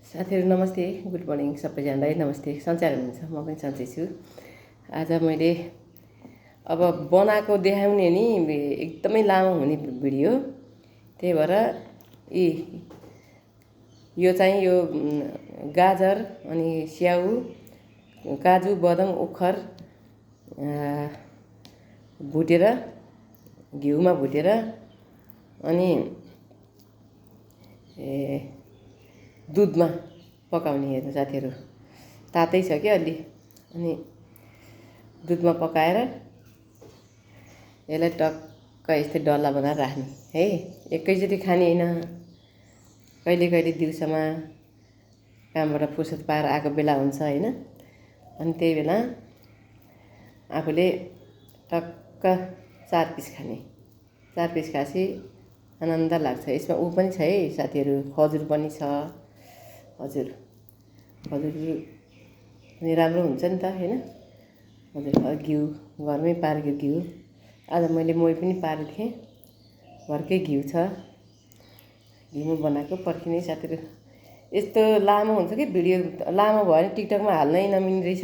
साथीहरु नमस्ते, good morning सबैजनालाई नमस्ते। सन्चै हुनुहुन्छ? म पनि सन्चै छु। आज मैले अब बनाएको देखाउने नि एकदमै लामो हुने भिडियो, त्यही भएर यो चाहिँ यो गाजर अनि स्याउ, काजु बदाम ओखर भुटेर घिउमा भुटेर अनि दुधमा पकाउने हेर्नु साथीहरु। तातै छ के अलि, अनि दुधमा पकाएर यसलाई टक्क यस्तै डल्ला बनाएर राख्ने है। एकैचोटि खाने हैन, कहिले कहिले दिउँसोमा कामबाट फुर्सद पाएर आएको बेला हुन्छ हैन। अनि त्यही बेला आफूले टक्क 4 पिस खाने। 4 पिस खाएपछि आनन्द लाग्छ। यसमा ऊ पनि छ है साथीहरु, खजुर पनि छ। हजुर, खजुर पनि राम्रो हुन्छ नि त हैन। हजुर, घिउ घरमै पारेको घिउ। आज मैले मही पनि पारेको थिएँ, घरकै घिउ छ, घिउमा बनाएको पर्खिने साथीहरु। यस्तो लामो हुन्छ कि भिडियो, लामो भयो भने टिकटकमा हाल्नै नमिल्ने रहेछ,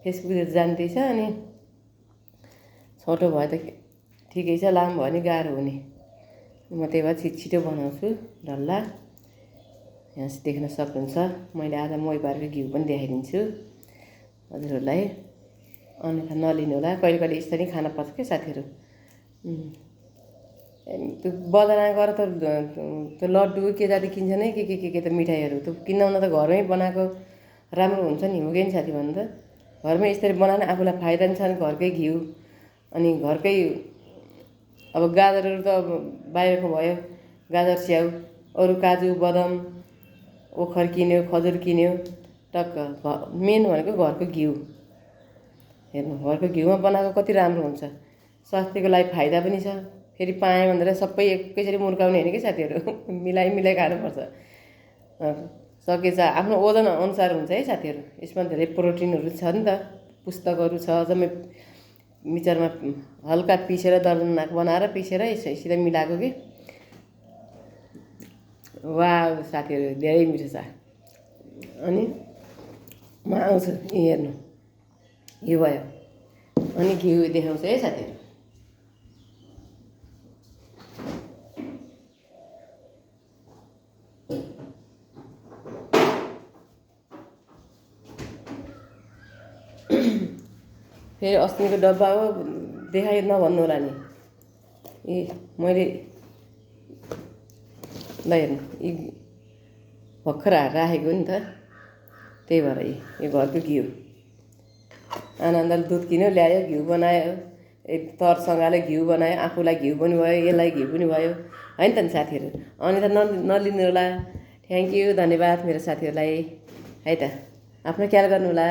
फेसबुकतिर जाँदैछ। अनि छोटो भयो त ठिकै छ, लामो भयो भने गाह्रो हुने। म त्यही भएर छिटो बनाउँछु डल्ला। यहाँ देख्न सक्नुहुन्छ, मैले आज मही पारेको घिउ पनि देखाइदिन्छु हजुरहरूलाई। अन्यथा नलिनु होला, कहिले कहिले यसरी खान पर्छ के साथीहरु। त्यो बजारमा गएर त त्यो लड्डु के जाति किन्छ नै के त मिठाईहरु त किन्नुहुन त घरमै बनाएको राम्रो हुन्छ नि, हो कि नि साथी भन्नु त। घरमै यसरी बनाएर आफूलाई फाइदा नि छ नि, घरकै घिउ अनि घरकै। अब गाजरहरु त बाहिरको भयो, गाजर स्याउ, अरु काजु बदाम ओखर किन्यो, खजुर किन्यो, टक्क मेन भनेको घरको घिउ। हेर्नु, घरको घिउमा बनाएको कति राम्रो हुन्छ, स्वास्थ्यको लागि फाइदा पनि छ। फेरि पाएँ भनेर सबै एकैचोटि मुर्काउने हैन के साथीहरु, मिलाई खानुपर्छ। सकेछ आफ्नो ओजन अनुसार हुन्छ है साथीहरु। यसमा धेरै प्रोटिनहरु छ नि त, पुस्तकहरु छ। जम्मै मिक्सरमा हल्का पिसेर दर्जन बनाएर पिसेर यसरी मिलाएको कि। वाउ साथीहरु, धेरै मिठो छ। अनि म आउँछु हेर्नु, यो भयो। अनि घिउ देखाउँछु है साथीहरु। फेरि अस्तिको डब्बा हो, देखाइ नभन्नु होला नि। मैले ल हेर्नु, यी भर्खर राखेको नि त, त्यही भएर यो घरको घिउ। आनन्दले दुध किन्यो, ल्यायो, घिउ बनायो, तरसँगले घिउ बनायो, आफूलाई घिउ पनि भयो, यसलाई घिउ पनि भयो हैन त नि साथीहरु। अनि त नलिनु होला। थ्याङ्क यू, धन्यवाद मेरो साथीहरुलाई है त। आफ्नो ख्याल गर्नु होला।